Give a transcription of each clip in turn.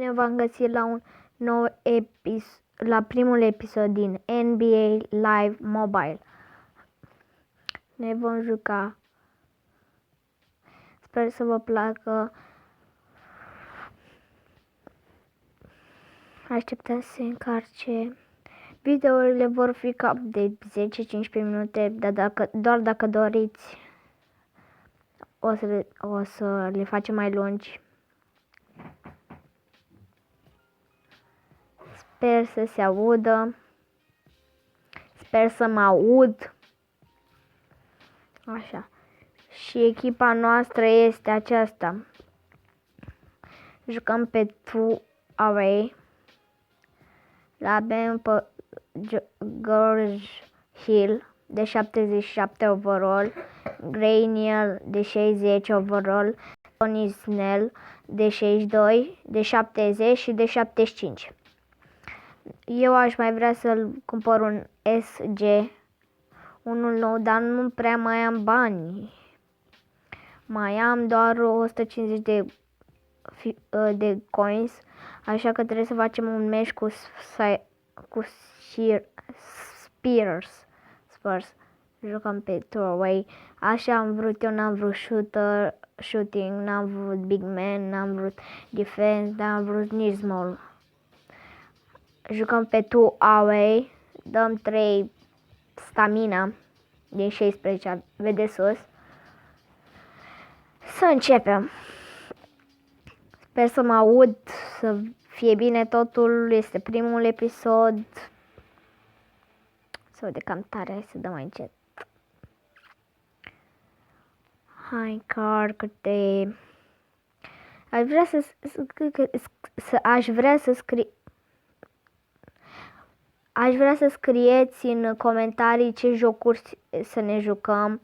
Bine v-am găsit la un nou la primul episod din NBA Live Mobile. Ne vom juca. Sper să vă placă. Așteptați să se încarce. Videourile vor fi cam de 10-15 minute, dar doar dacă doriți o să le facem mai lungi. Sper să se audă. Sper să mă aud. Așa. Și echipa noastră este aceasta. Jucăm pe 2 away. L-avem pe George Hill de 77 overall, Graniel de 60 overall, Tony Snell de 62, de 70 și de 75. Eu aș mai vrea să-l cumpăr un SG, unul nou, dar nu prea mai am bani. Mai am doar 150 de coins, așa că trebuie să facem un match cu Spurs. Jucăm pe two-way. Așa am vrut eu, n-am vrut shooting, n-am vrut big man, n-am vrut defense, n-am vrut nici small. Jucăm pe two-away, dăm 3 stamina din 16, vedeți sus. Să începem. Sper să mă aud, să fie bine totul, este primul episod. Să vede cam tare, hai să dăm mai încet. Hai, carcă-te. Aș vrea să scrieți în comentarii ce jocuri să ne jucăm.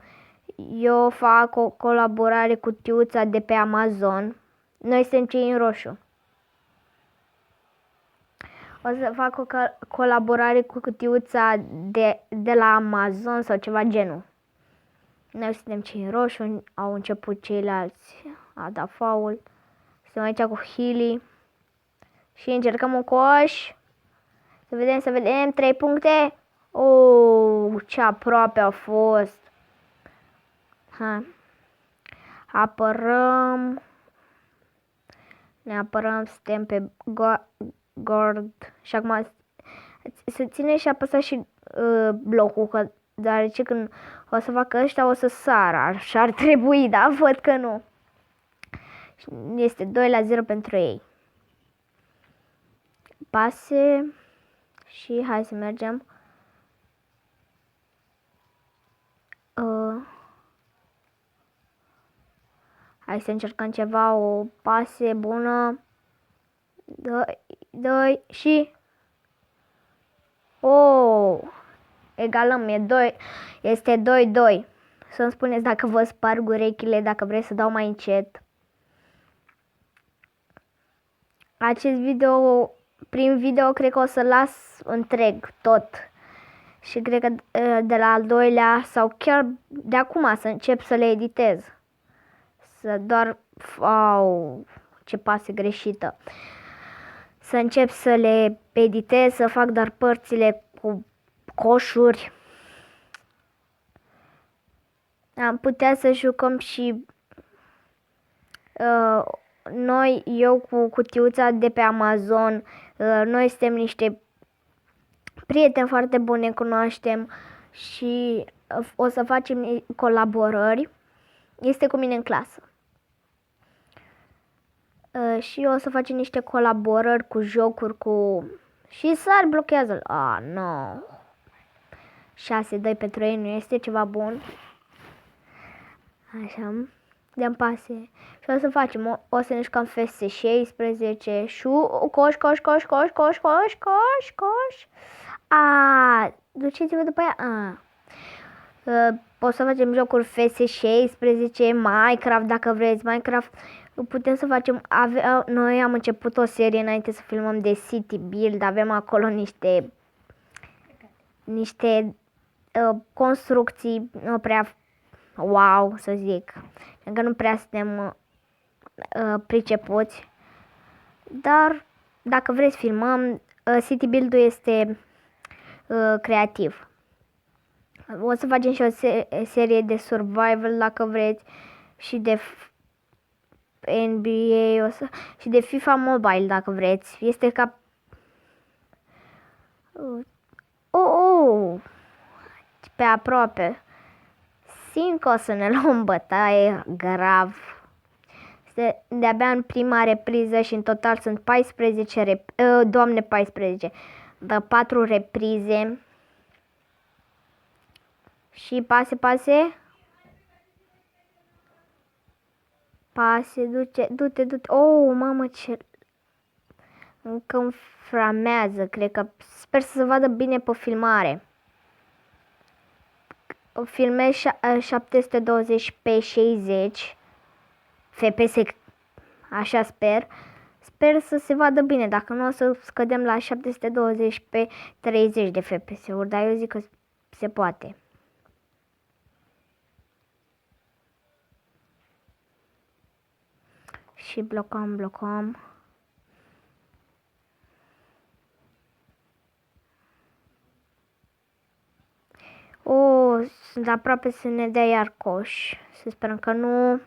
Eu fac o colaborare cu Tiuța de pe Amazon. Noi suntem cei în roșu. O să fac o colaborare cu Tiuța de la Amazon sau ceva genul. Noi suntem cei în roșu, au început ceilalți, a dat foul. Suntem aici cu Healy și încercăm un coș. Să vedem, 3 puncte. Ce aproape a fost. Hai. Apărăm. Ne apărăm, suntem pe guard. Și acum să ține și apăsa și blocul, că deoarece când o să facă ăștia o să sară. Așa ar trebui, dar văd că nu. Este 2-0 pentru ei. Pase și hai să mergem. Hai să încercăm ceva, o pase bună. Dă și... egalăm, este 2-2. Să-mi spuneți dacă vă sparg urechile, dacă vreți să dau mai încet. Acest video, prin video, cred că o să las întreg tot. Și cred că de la al doilea sau chiar de acum să încep să le editez. Să doar... ce pase greșită. Să încep să le editez, să fac doar părțile cu coșuri. Am putea să jucăm și eu cu Cutiuța de pe Amazon. Noi suntem niște prieteni foarte buni, ne cunoaștem și o să facem colaborări. Este cu mine în clasă. Și o să facem niște colaborări cu jocuri, și sar blochează. Nu. 6-2 pentru ei nu este ceva bun. Așa. Dăm pase. Și o să facem, o să ne jucăm FS16 și coș. Duceți-vă după ea. O să facem jocuri FS16, Minecraft dacă vreți, Minecraft. Putem să facem, noi am început o serie înainte să filmăm de City Build, avem acolo niște construcții, nu prea wow să zic, încă nu prea suntem pricepuți, dar Dacă vreți filmăm, city build-ul este creativ. O să facem și o serie de survival dacă vreți și de NBA și de FIFA Mobile dacă vreți. Este ca... Pe aproape. Simt că o să ne luăm bătaie grav. Este de-abia în prima repriză și în total sunt 14 4 reprize. Și pase. Pase, du-te. Oh, mamă, ce... Încă îmi framează, cred că... Sper să se vadă bine pe filmare. Filmez 720 pe 60 FPS, așa sper. Sper să se vadă bine, dacă nu o să scădem la 720 pe 30 de FPS-uri, dar eu zic că se poate. Și blocăm. Sunt aproape să ne dea iar coș. Să sperăm că nu.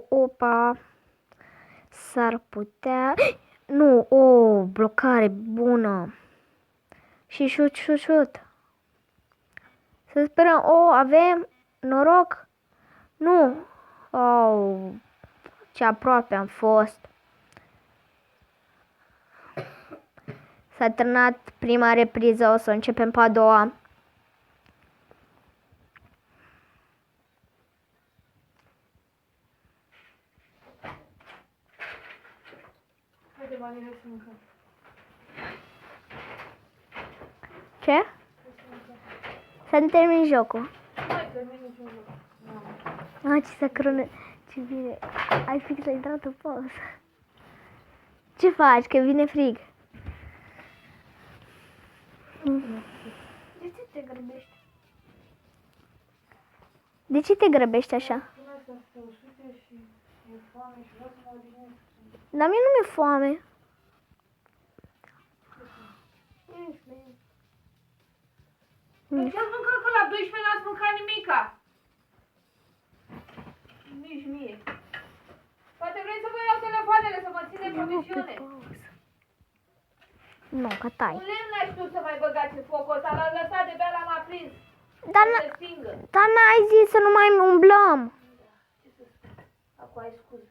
Opa. S-ar putea. Nu, blocare bună. Și șut. Să sperăm. Avem noroc. Nu. Ce aproape am fost. S-a terminat prima repriză, o să începem pe a doua. Haide, Mali, hai să mâncăm. Ce? Să termin jocul. Hai, termin niciun joc. Ce sacrone. Ce bine. Ai fix ai dat o pauză. Ce faci? Că vine frig. De ce te grăbești? De ce te grăbești așa? Până să se usute și e foame și vreau să mă odihnesc. Dar mie nu mi-e foame. Deci ați mâncat că la 12 n-ați mâncat nimica. Nici mie. Poate vrei să vă iau telefoanele să mă ține pe misiune. Nu, că tai. Un lemn n-ai știut să mai băgați în focul ăsta, l-ați lăsat de bea, l-am aprins. Dar n-ai zis să nu mai umblăm. Ce să spun? Acum ai scuz.